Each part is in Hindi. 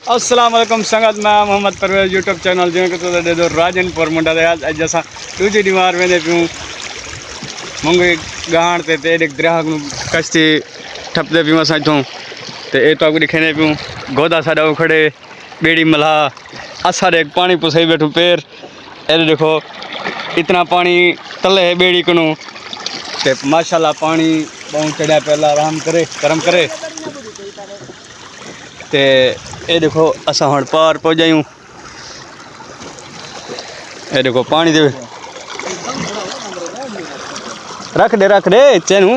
अस्सलाम वालेकुम संगत मैं मोहम्मद परवेज यूट्यूब चैनल जो कि तुझे दे राजनपुर मुंडा दे आज जैसा दूसरी दीवार में देखूं मंगे गांड ते एक ग्राहक कश्ती ठपदे पियूं असां इथों ते ए तो दिखने पियूं गोदा साडा खड़े बेड़ी मला असा देख पानी पुसई बैठू पैर ए देखो इतना पानी तले है बेड़ी कनो ते माशाल्लाह पानी बहुत चढ़ा पहला आराम करे गरम करे ते ये देखो असा हम पार पहुँचायूँ ये देखो पानी दे रख दे चैनू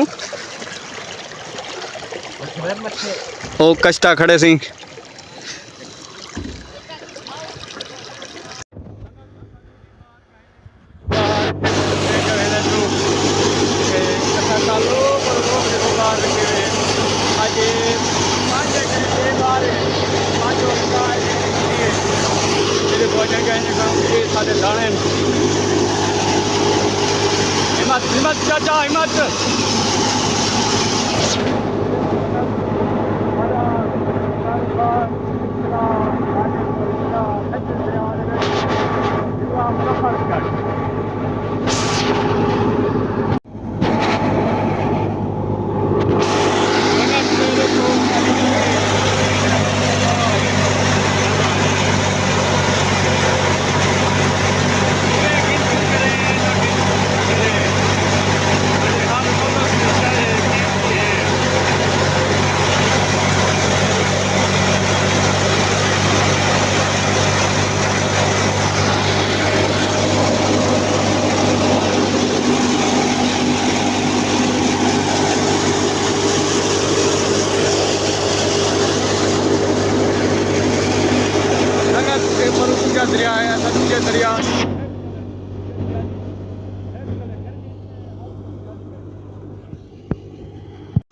ओ कश्ता खड़े सी हिम्मत चाचा हिम्मत दरिया है सतलुज दरिया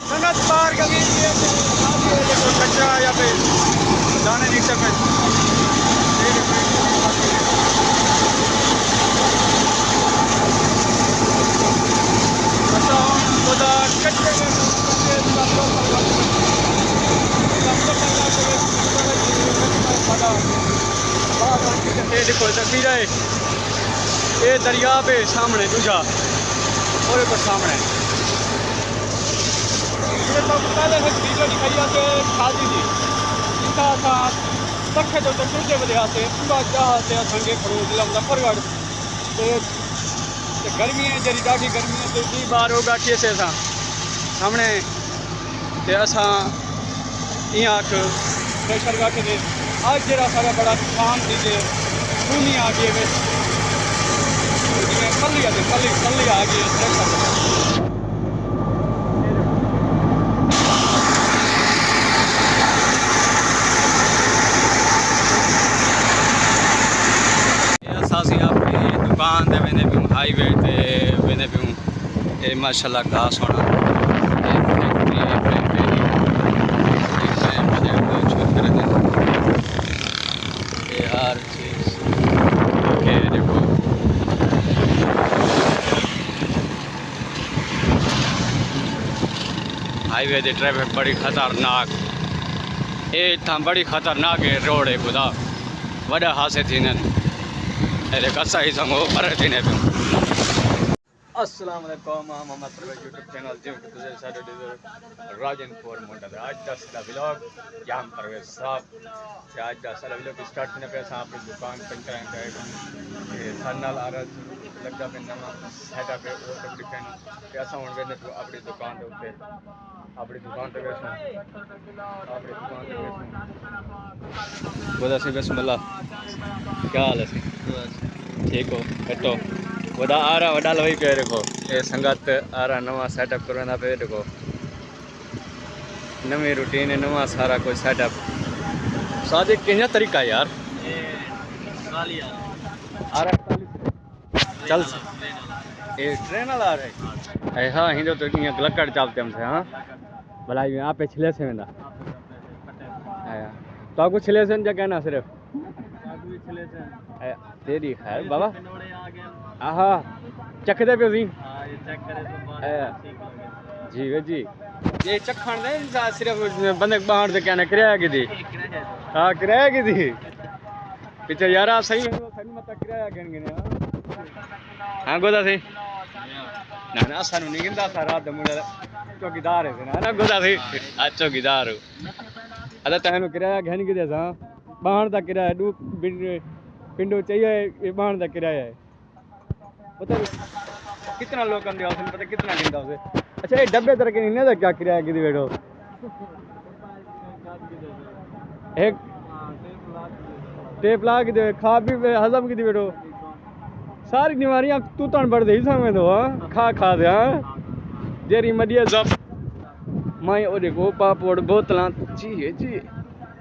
संगत पार कभी कचरा या पे दाने नीचे पे देखो तस्वीर है ये दरिया पे सामने दूजा और पर सामने पहले दिखाई आते खादी थी जिनका तखे जो टूटे बजे आते पूरा जहाज से संगे खड़ो जिला मुजफ्फरगढ़ तो गर्मी है जरी ॾाढी गर्मी है तो 2 बार होगा कैसे सामने ते असा आख प्रेशर रख दे आज जरा सारा बड़ा तूफान दीजिए दुनिया आ गई कल आ गई असासी अपनी दुकान ते वेंदे पियूं हाईवे ते वेंदे पियूं माशाल्लाह घास होना हर चीज़ ओके देखो हाईवे की ट्रैफिक बड़ी खतरनाक ये इतना बड़ी खतरनाक है रोड है खुदा वॾा हादसे थींदा आहिनि कसा ही संगो पर थींदे पियूं अस्सलाम वालेकुम मोहम्मद परवेज यूट्यूब चैनल जो कि तुझे सारे राजनपुर मुंडा आज दस का व्लॉग यहाँ परवेज साहब आज का सारा व्लॉग स्टार्ट करने पे अपनी दुकान पंचर के साल आ लगा पे नवा सेटअप है वो सब डिफेंड कि असा हूँ वेंदे पियो अपनी दुकान के उत्ते अपनी दुकान पे वेसू अपनी दुकान पे वेसू बोला सी बिस्मिल्लाह क्या हाल है सी ठीक हो कटो वड़ा आ रहा वड़ा लोही पे देखो ये संगत आ रहा नवा सेटअप करवाना पे देखो नवी रूटीन है नवा सारा कोई सेटअप सादिक कितना तरीका है यार आ रहा चल ये ट्रेन वाला आ रहा है हाँ हिंदो तो यहाँ लकड़ चापते हमसे हाँ भलाई में आप छिले से वेंदा तो आपको छिले से जगह ना सिर्फ तेरी खैर बाबा आहा चखदे पे सी जी वे जी ये चखण ने सिर्फ बंदे बाहर से क्या ना करया कि दी हाँ किराया की थी पीछे यार सही है सही मत किराया गिन गिने हाँ गोदा सही ना ना सानू नहीं गिनदा सा रात मुंडा चौकीदार है ना गोदा सही आज चौकीदार हो अदा तहनु किराया घन के दे सा बाहर दा किराया दू पिंडो चाहिए ये बाहर दा किराया है पता कितना लोग कंदे उसने पता कितना गिनदा उसे अच्छा ये डब्बे तरह के नहीं ना क्या किराया की बैठो एक टेप ला के दे खा भी हजम की बैठो सारी बीमारियां तू तन बढ़ दे समय तो खा खा दे जेरी मडिया जब मैं ओ देखो पापड़ बोतलां जी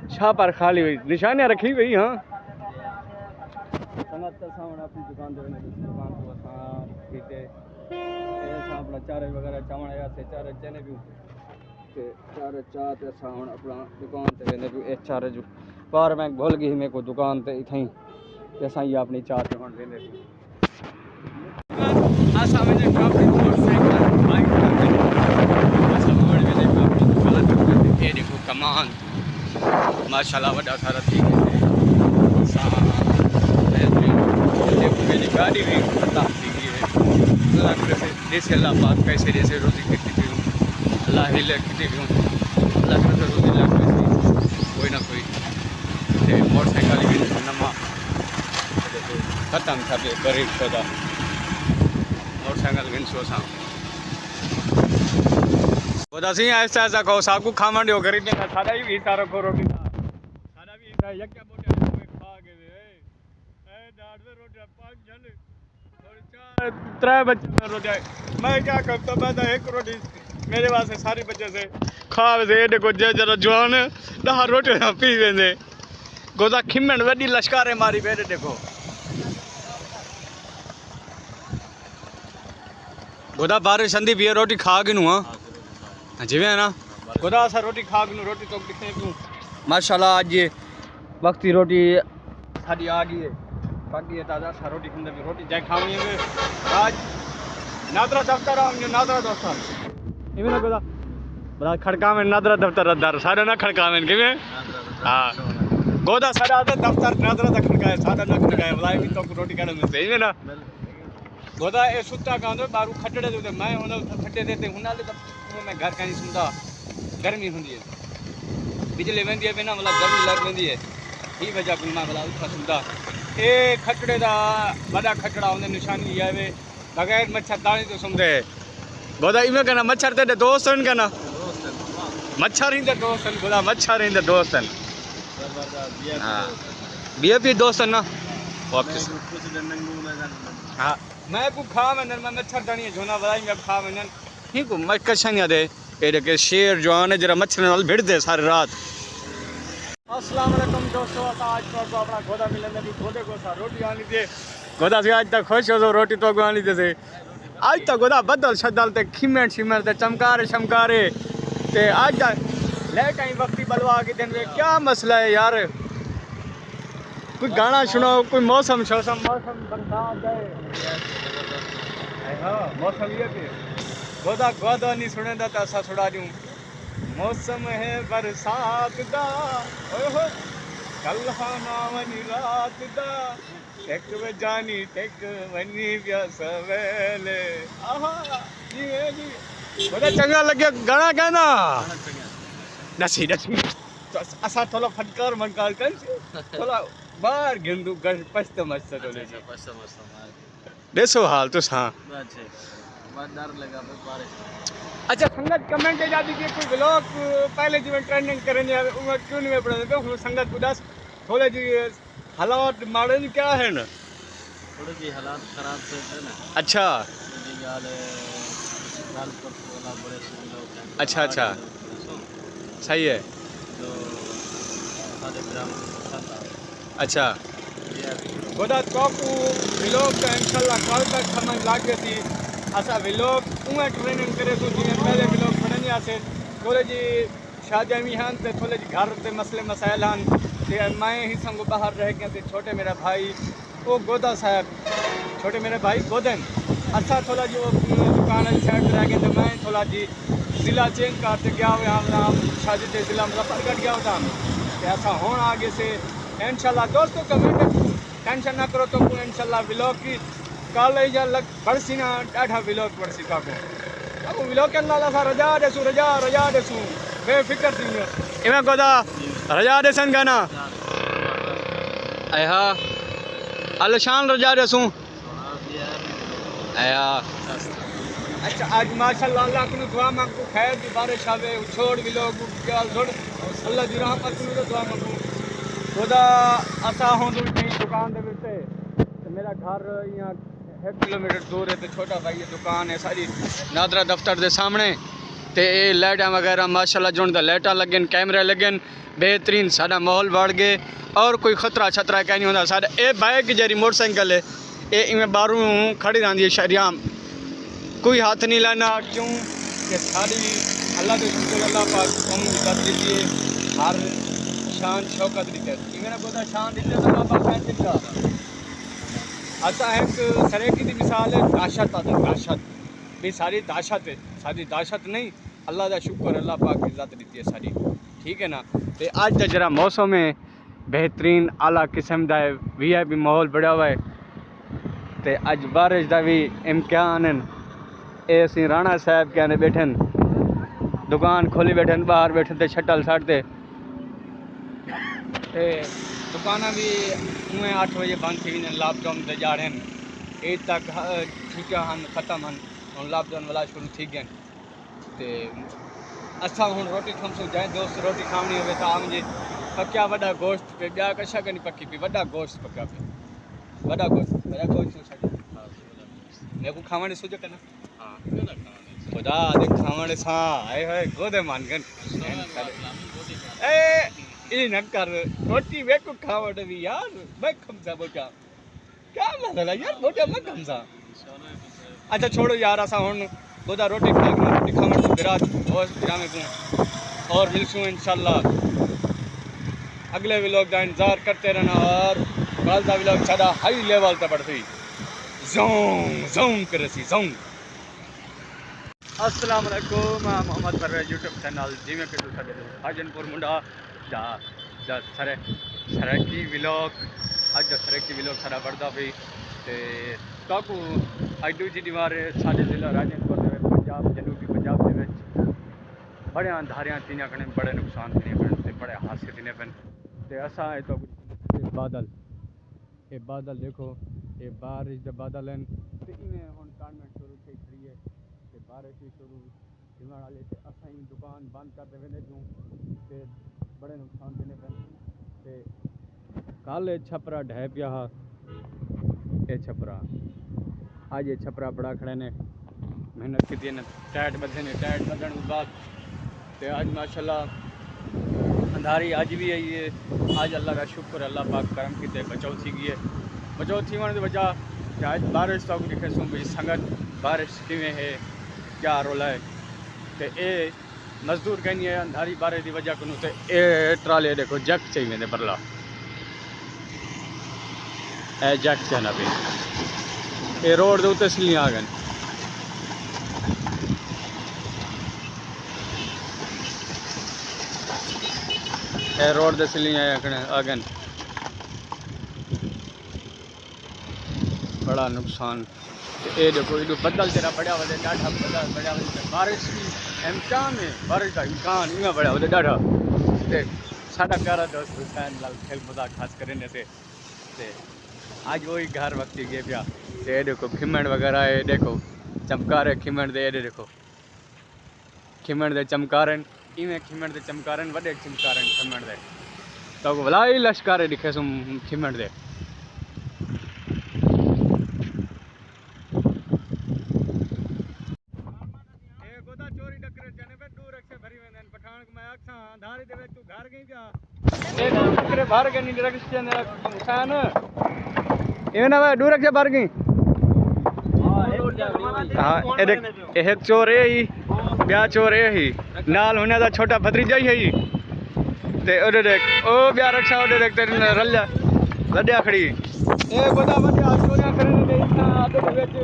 छा पर खाली हुई निशानियां रखी हुई हां संगत सामने अपनी दुकान दे दुकान को हां पीते ऐसा अपना चारे वगैरह चावण आया से चारे चने भी ते चारे चा ते सावन अपना दुकान ते वेंदे भी ए चारे जो पावर बैंक भूल गई मेरे को दुकान ते इथई ते साई अपनी चार दुकान वेंदे आसा में काफी मोटरसाइकिल बाइक आसा मोड़ में काफी दुकान ये देखो कमान माशाल्लाह बड़ा सारा थी मेरी गाड़ी भी खत्म थी है अल्लाह करे जैसे अल्लाह पाक कैसे जैसे रोजी कितनी भी अल्लाह ही ले कितनी भी अल्लाह करे रोजी लग कैसे कोई ना कोई मोटरसाइकिल भी नमा खत्म था गरीब सदा मोटरसाइकिल गिन सो सा बोदा सी ऐसा ऐसा को साकू खामण दियो गरीब ने सादा ही सारो को रोटी सादा भी यक्या बोटे खा के ए डाड़ से रोटी पांच जन और चार त्रै बच्चे रोटी मैं क्या करता मैं तो एक रोटी मेरे वास्ते सारी बच्चे से खा से देखो जरा जवान दह रोटी पी वेंदे गोदा खिमण वडी लश्कारे मारी बेटे देखो गोदा बारिश संदी भी रोटी खा गिनू हां जिवे है ना गोदा सा रोटी खा गिनू रोटी तो दिखे क्यों माशाल्लाह आज ये वक्त की रोटी साडी आ गई है बाकी ताजा सा रोटी खंदे में रोटी जाए खावी है आज नादरा दफ्तर आऊंगे नादरा दफ्तर इवे ना गोदा बड़ा खड़का में नादरा दफ्तर दर सारे ना खड़का में किवे हां गोदा साडा दफ्तर नादरा दा खड़का है साडा ना खड़का है भलाई भी तो रोटी खाने में सही है ना गोदा ए सुता कांदो बारू खटड़े दे मैं होना खट्टे देते हुनाले तो मैं घर का नहीं सुनता गर्मी हुंदी है बिजली वेंदी है बिना वाला गर्मी लग वेंदी है ई वजह को मैं वाला उठा सुनता ए खटड़े दा बड़ा खटड़ा होने निशानी आवे बगैर मच्छर दानी तो सुनदे गोदा इमे कहना मच्छर ते दोस्तन कहना मच्छर ही ते दोस्तन गोदा मच्छर ही ते दोस्तन हां बीएपी दोस्तन ना वापस हां मैं को खा में मच्छर दानी जोना वाला मैं खा में ही को मैं कछनिया दे ए के शेर जवान जरा मच्छर नाल भिड़ दे सारी रात अस्सलाम वालेकुम दोस्तों आज तो अपना गोदा मिलने दी गोदे को सा रोटी आनी दे गोदा से आज तक खुश हो रोटी तो आनी दे से आज तक गोदा बदल शदल ते खिमेट शिमेट ते चमकारे शमकारे ते आज तक लेट आई वक्ती बलवा के दिन में क्या मसला है यार कोई गाना सुनाओ कोई मौसम शौसम मौसम बरसात है हां मौसम ये के गोदा गोदा नहीं सुने दा ता छुड़ा दूं मौसम है बरसात दा ओए हो कल नावनी रात दा टेक वे जानी टेक वनी व्या सवेले आहा जी गोदा चंगा लगे गाना गाना नसी असा थोड़ा फटकार मनकार कर थोड़ा बाहर गिंदू गश पस्त मस्त तो ले पस्त मस्त देखो हाल तो हां डर लगा बारिश अच्छा संगत कमेंट है जाती कि कोई ब्लॉग पहले जी में ट्रेंडिंग करने उम्र क्यों नहीं पड़ा तो संगत उदास थोड़े जी हालात माड़े क्या है ना थोड़े जी हालात खराब से है ना अच्छा अच्छा अच्छा सही है तो अच्छा गोदा तोकू ब्लॉग का इंशाल्लाह कल तक समझ लागे थी असा व्लॉग उहे ट्रेनिंग करे तो जीअं पहले व्लॉग बनंदी आसे थोड़े जी शादियां भी हैं तो थोड़े जी घर ते मसले मसाइल हैं ते मैं ही संग बाहर रह गया ते छोटे मेरा भाई वो गोदा साहब छोटे मेरे भाई गोदन अच्छा थोड़ा जी वो दुकान साइड रह गए तो मैं थोड़ा जी ज़िला चेंज करते गया हुआ नाम शादी ते ज़िला मुजफ्फरगढ़ गया होता ऐसा होना आगे से इंशाल्लाह। दोस्तों कमेंट टेंशन ना करो तो को इंशाल्लाह व्लॉग की कल या लग बढ़सी ना ॾाढा व्लॉग बढ़सी का को अब व्लॉग के अल्लाह सा रजा देसू बेफिक्र थी इमे कोदा रजा देसन गाना आया अलशान रजा देसू आया। अच्छा आज माशाल्लाह अल्लाह को दुआ मांगू खैर की बारिश आवे छोड़ व्लॉग ख्याल छोड़ अल्लाह दी रहमत को दुआ मांगू खुदा असा हों दुकान दे विच ते मेरा घर यहाँ 1 किलोमीटर दूर है तो छोटा भाई ये दुकान है सारी नादरा दफ्तर के सामने तो ये लाइटा वगैरह माशाल्लाह जो लाइटा लगन कैमरे लगन बेहतरीन साडा माहौल बढ़ गए और कोई खतरा छतरा कहीं नहीं होता। साडा ये बाइक जरी मोटरसाइकिल है ये इवें बाहरों खड़ी रहती है शरियाम कोई हाथ नहीं लाना क्यों कि सारी अल्लाह के शुक्र अल्लाह पाक कम कर दीजिए हर शान शौकत दी इवें बोला शान दिते तो अल्लाह पाक दिता। अच्छा एक सरेकी की मिसाल है दाशत आता दाशत भी सारी दाशत नहीं अल्लाह का शुक्र अल्लाह पाक की इज्जत दी है सारी ठीक है ना। तो अज का जरा मौसम है बेहतरीन आला किस्म का VIP माहौल बढ़िया हुआ है तो अज बारिश का भी इम्कान है। ये असी राणा साहब के आने बैठन दुकान खोली बैठन बाहर बैठे थे शटल साड़ते दुकान भी 8 बजे बंद थी लॉकडाउन ते जा रहे हैं ईद तक छुट्टियां ख़त्म हैं और लॉकडाउन वाला शुरू थी गए तो असा हूँ रोटी खमसू जाए दोस्त रोटी खावनी हो तो मुझे पक्या वड़ा गोश्त पे ब्या कशा नहीं पकी पी वड़ा गोश्त पका पे वड़ा गोश्त मेरे को खावण सुझो करना खुदा दे खावण सा आए हाय गोदे मान गन ए न कर रोटी वे को खावड़ भी यार मैं खमसा बोटा क्या मसला यार बोटा मैं खमसा। अच्छा छोड़ो यार ऐसा हुन गोदा रोटी खावड़ तो बिरात और बिरामे को और मिलसूं इंशाल्लाह अगले व्लॉग का इंतजार करते रहना और कल का व्लॉग सारा हाई लेवल तक बढ़ती ज़ों करसी ज़ों। अस्सलाम वालेकुम मैं मोहम्मद परवेज यूट्यूब चैनल जिमें कि हाजनपुर मुंडा जा सरकी व्लॉग अज सरकी व्लॉग सारा बढ़ता पी तो अज दूजी दीवार साढ़े जिला राजनपुर पंजाब जनूबी पंजाब के बड़े अंधारियां थी कने बड़े नुकसान थी पे बड़े हादसे थी पे तो असा तो ये बादल देखो ये बारिश के बादल हैं तो इवें हम टॉर्नामेंट शुरू थी खड़ी है तो बारिश भी शुरू थी वाले तो असा ही दुकान बंद करते वेंदे जूँ तो बड़े नुकसान देने पे कल छपरा ढह पिया ये छपरा अज ये छपरा बड़ा खड़े ने मेहनत की ने टाइट बधे ने टाइट बधन के बाद तो अज माशाल्लाह अंधारी अज भी आई है अज अल्लाह का शुक्र अल्लाह पाक करम किते बचाव थी गई है बचाव थी वन वजह आज बारिश तो दिखे सूँ भाई संगत बारिश किमें है क्या रोला है तो ये मजदूर कहनी है अंधारी बारिश की वजह को तो ये ट्राले देखो जग चाहिए मैंने बरला ए जग चाहिए ना भी ये रोड के उत्ते सिलियाँ आ गए ए रोड के सिलियाँ आ गए बड़ा नुकसान ये देखो ये बदल तेरा बढ़िया वजह डाढ़ा बदल बढ़िया वजह बारिश की इम्कान है बारिश का इम्कान इवें बढ़िया वजह डाढ़ा तो साडा प्यारा दोस्त हुसैन लाल खेल मजाक खास करें से आज वही घर वक्त गए पिया ये देखो खिमण वगैरह है देखो चमकार है खिमण दे ये देखो खिमण दे चमकारन इवें खिमण दे चमकारन वडे चमकारन खिमण दे तो भलाई लश्कर दिखे सुम खिमण दे बाहर गई हुसैन दूर रखे बाहर गई हाँ एक चोर ये ही ब्या चोर ये ही नाल होने का छोटा भतीजा ही है ही ते ओडे देख ओ ब्या रक्षा ओडे देख तेरे रल लड्या खड़ी ए गोदा बड़ा चोरियां करने दे इतना आदे विच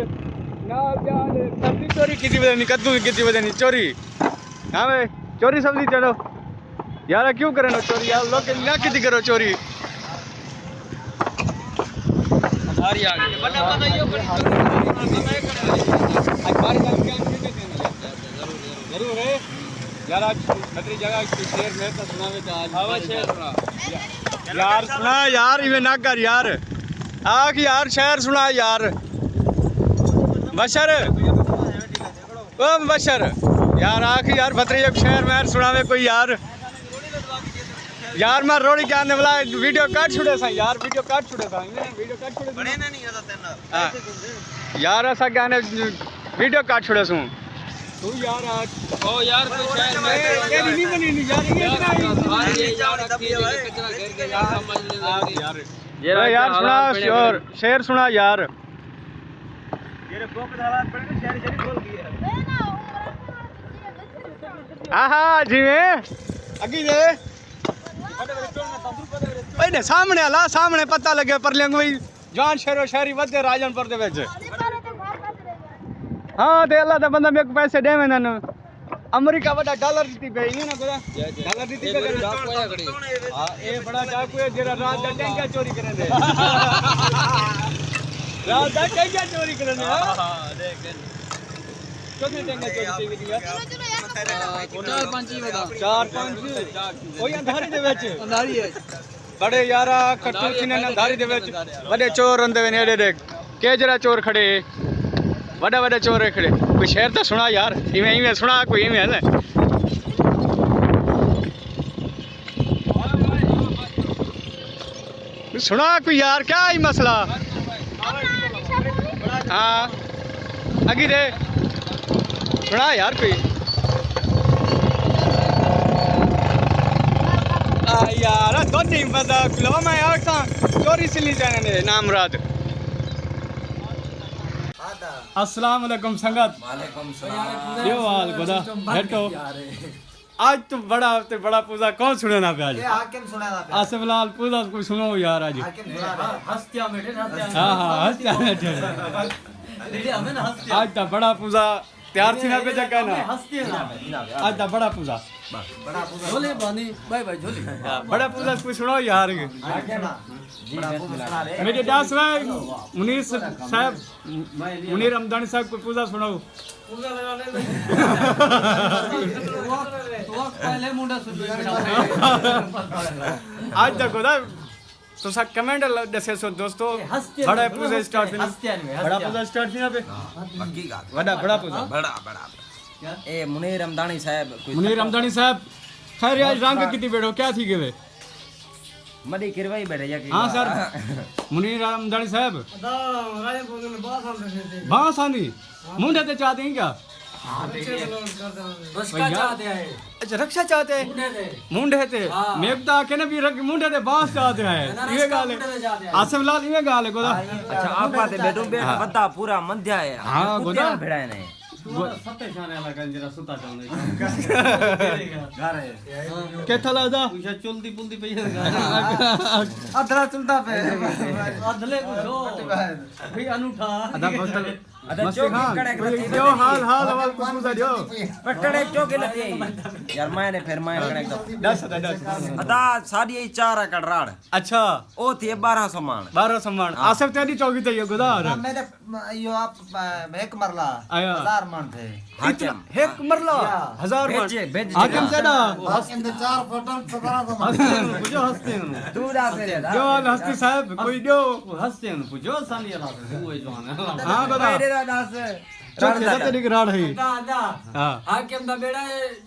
नाल ब्या दे सब्जी चोरी कीती वदे नहीं कद्दू कीती वदे नहीं चोरी हां वे चोरी सब्जी चलो यार क्यों करे नो चोरी यार लोग ना किती करो चोरी सारी आ गई बड़ा बताइयो जरूर है यार आज खतरी जगह की शेर में तो सुनावे तो आज हवा शेर सुना यार सुना यार इवे ना कर यार आख यार शेर सुना यार बशर ओ बशर यार आख यार खतरी जब शेर में सुनावे कोई यार यार मैं रोड़ी क्या ने बोला वीडियो काट छुड़े सा यार वीडियो काट छुड़े सा वीडियो काट छुड़े बने ना नहीं आता तेना यार ऐसा क्या ने वीडियो काट छुड़े सू तू यार आज ओ यार कोई शायर में तेरी नहीं बनी नहीं यार ये यार कचरा घेर के यार समझ ले यार सुना शेर सुना यार ये बोक दाला पड़ के शेर जरी बोल गया आहा जीवे अगी दे पहले सामने आला सामने पता लगे पर लेंगे भाई जान शेरो शेरी वधे राजनपुर दे विच हां ते अल्लाह दा बंदा मेरे को पैसे देवे न अमेरिका बड़ा डॉलर दी पे नहीं ना कोदा डॉलर दी पे हां ए बड़ा चाकू है जेरा रात दा टैंका चोरी करे दे रात दा टैंका चोरी करे दे हां देख कितने टैंका चोरी की यार चार पांच ही बता चार पांच कोई अंधारी दे विच अंधारी है बड़े यारा कट्टू सीने अंधारी दे विच बड़े चोर रंदे ने एडे एडे केजरा चोर खड़े बड़े बड़े चोर खड़े कोई शेर तो सुना यार इवें इवें सुना कोई इवें है सुना कोई यार क्या ही मसला हाँ अगी दे सुना यार कोई यार तो नहीं पता लो मैं यार चोरी से ली जाने ने नाम रात अस्सलाम वालेकुम संगत वालेकुम सलाम यो हाल खुदा बैठो आज तो बड़ा पूजा कौन सुने ना पे आज ये हाकिम सुना था आसिफ लाल पूजा कोई सुनो यार आज हाकिम सुना हस्तिया बैठे हां हां हंसता बैठे हमें ना हस्तिया आज तो बड़ा पूजा तैयार थी ना पे जगह ना हस्तिया आज तो बड़ा पूजा बड़ा पूजा झोले बानी बाय बाय झोले बड़ा पूजा कोई सुनो यार हाकिम बड़ा पूजा सुना रे मेरे दास भाई मुनीर साहब मुनीर रमदानी साहब को पूजा सुनाओ पूजा लगा ले तो पहले मुंडा सुन आज तक होता तो सब कमेंट दसे सो दोस्तों बड़ा पूजा स्टार्ट बड़ा पूजा स्टार्ट थी ना पे पक्की बात बड़ा पूजा बड़ा ए मुनीर रमदानी साहब मुनीर रमदानी साहब खैर आज रंग कितनी बैठो क्या थी गए मडी किरवाई बैठे या हाँ सर मुनीर रमदानी साहब बांस आनी मुंडे ते चाहते हैं क्या उसका चाहते हैं अच्छा रक्षा चाहते हैं मुंडे ते मेघता के ना भी मुंडे ते बांस चाहते हैं ये गाल है आसिफ लाल ये गाल है गोदा अच्छा आपा ते बैठो बैठ बता पूरा मध्य है हाँ गोदा भेड़ा ने सत्ते शाने वाला कंजरा सुता चाहते घर है के थला दा पूछा चलती पुलती पे अधरा चलता पे अदले को जो भी अनूठा अदा बोतल अदा चौकी कड़े करती जो हाल हाल कुछ पूछा जो कड़े चौकी लती यार मैंने फिर मैं कड़े तो 10 अदा साड़ी 4 कड़राड़ अच्छा ओ थी 12 सम्मान 12 सम्मान आसिफ तेरी चौकी ते ये गोदा मेरे यो आप एक मरला आया 1000 मन थे हाकिम एक मरला 1000 भेज हाकिम सेदा हाकिम दे 4 फोटो 17 पूजो हंसते हैं तू दा से जो हस्ती साहब कोई दो हंसते हैं पूछो सानी वाला हुए जवान हां गोदा मेरे दास चौकी तेरी राड़ है दादा हां हाकिम दा बेड़ा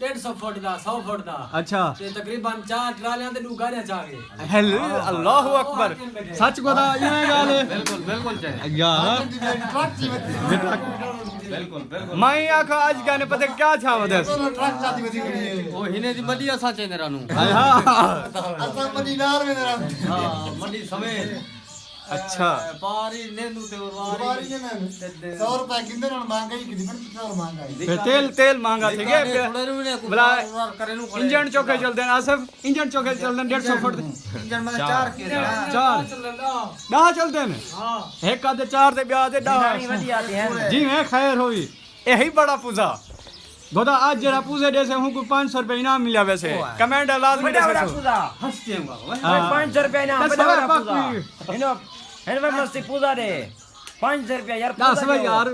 150 फुट दा 100 फुट दा अच्छा ते तकरीबन 4 ट्रालियां ते दू गाड़ियां चा गए हेलो अल्लाह अकबर सच गोदा ये गाल है बिल्कुल चाहिए यार बिल्कुल मैं आखा आज गाने पता क्या था वदस ओ हिने दी मडी असा चाहिए रानू हां मडी समेत अच्छा पारी नेंदू ते वारी 100 रुपए किंदे न महंगाई किदी पर पेट्रोल महंगाई तेल महंगा थी गया भला करे नु इंजन चौके चलते हैं आसिफ इंजन चौके चलते हैं 150 फुट इंजन में 4 के 4 डाह चलते हैं हां एक आधे 4 ते ब्याह ते डाह वडी आते हैं जी मैं खैर होई यही बड़ा पूजा गोदा आज जरा पूजे दे से हूं को 500 रुपए इनाम मिला वैसे कमेंट लाजमी दे बड़ा से पूजा हंसते हैं बाबा 500 रुपया ना बस बड़ा बाबा, पूजा हेनो मस्ती पूजा दे 500 रुपया यार दास पूजा भाई दे। यार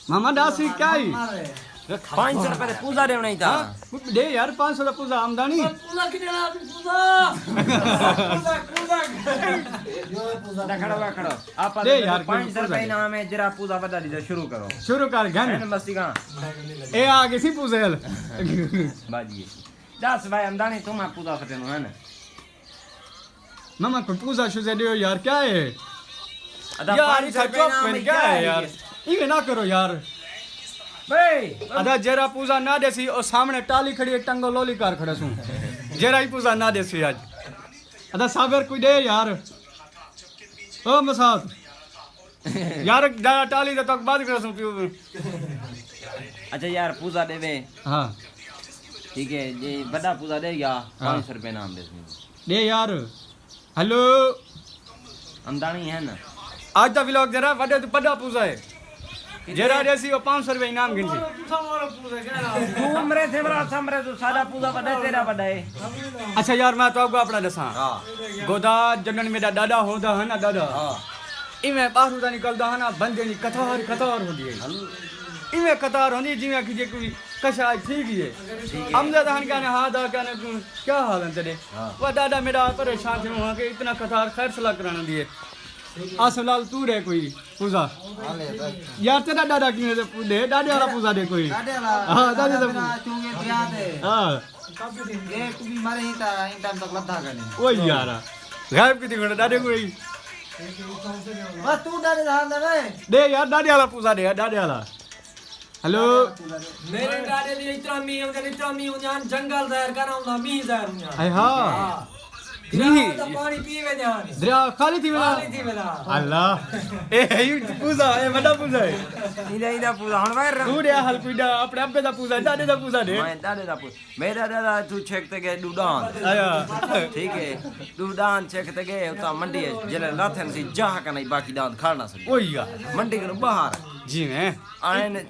मामा दासी क्या ही 500 रुपया दे पूजा दे नहीं था दे यार 500 का पूजा आमदनी खड़ो खड़ो आप दे यार, 500 रुपया इनाम है जरा पूजा बता दीजिए शुरू करो शुरू कर हेनो गन मस्ती का ए आगे सी पूजेल बाजी 10 भाई हमदानी तुम आप पूजा करते हो है ना मामा को पूजा शुजे दियो यार क्या है अदा यार 500 इसका रुपया चौक इनाम पे है क्या है यार ये ना करो यार भाई अदा जरा पूजा ना देसी और सामने टाली खड़ी एक टंगो लोली कार खड़ा सू जरा ही पूजा ना देसी आज अदा सागर कोई दे यार ओ मसाद यार जरा टाली तक बात कर सू पियो अच्छा यार पूजा देवे हां ठीक है ये बड़ा पूजा देगा 500 रुपया इनाम दे दे यार हेलो हमदानी है ना आज दा व्लॉग जरा वडे तो बड़ा पूजा है जरा देसी और 500 रुपए इनाम गिनसी तू मरे थे बड़ा समरे तो सादा पूजा बड़ा तेरा बड़ा है अच्छा यार मैं तो आपको अपना दसा हां गोदा जनन मेरा दादा होदा है ना दादा हां इमे बाहर उदा निकलदा है ना बंदे नी कतार कतार होदी है इमे कतार होंदी जिਵੇਂ कि जे कोई कशा ठीक ही है हमजा हन कहने हां दा कहने क्या हाल है तेरे वो दादा मेरा परेशान थे वहां के इतना कतार खैर सलाह कराना दिए असलाल तू रे कोई पूजा यार तेरा दादा की दे दादे वाला पूजा दे कोई हां दादे दा चूंगे दिया दे हां एक भी मरे ही था इन टाइम तक लद्दा करने ओ यार गायब की दिखण दादे कोई बस तू डरे धान दे दे यार दादे वाला पूजा दे दादे वाला हेलो मेरे डाले दी इतना मी उन्यान जंगल ज़हर कराऊंगा मी ज़हर उन्यान आई हां नहीं तो पानी पीवे जान दरिया खाली थी मेरा पानी थी मेरा अल्लाह ए पूजा ए बड़ा पूजा है इधर पूजा हण वायर तू रे हल कुड़ा अपने अब्बे दा पूजा दादे दा पूजा दे मैं दादे दा पूजा मेरा दादा तू छेकते के डूडान आया ठीक है डूडान छेकते के उता मंडी है जले लाथन सी जहा का नहीं बाकी दांत खाना सके ओ यार मंडी के बाहर जी मैं आने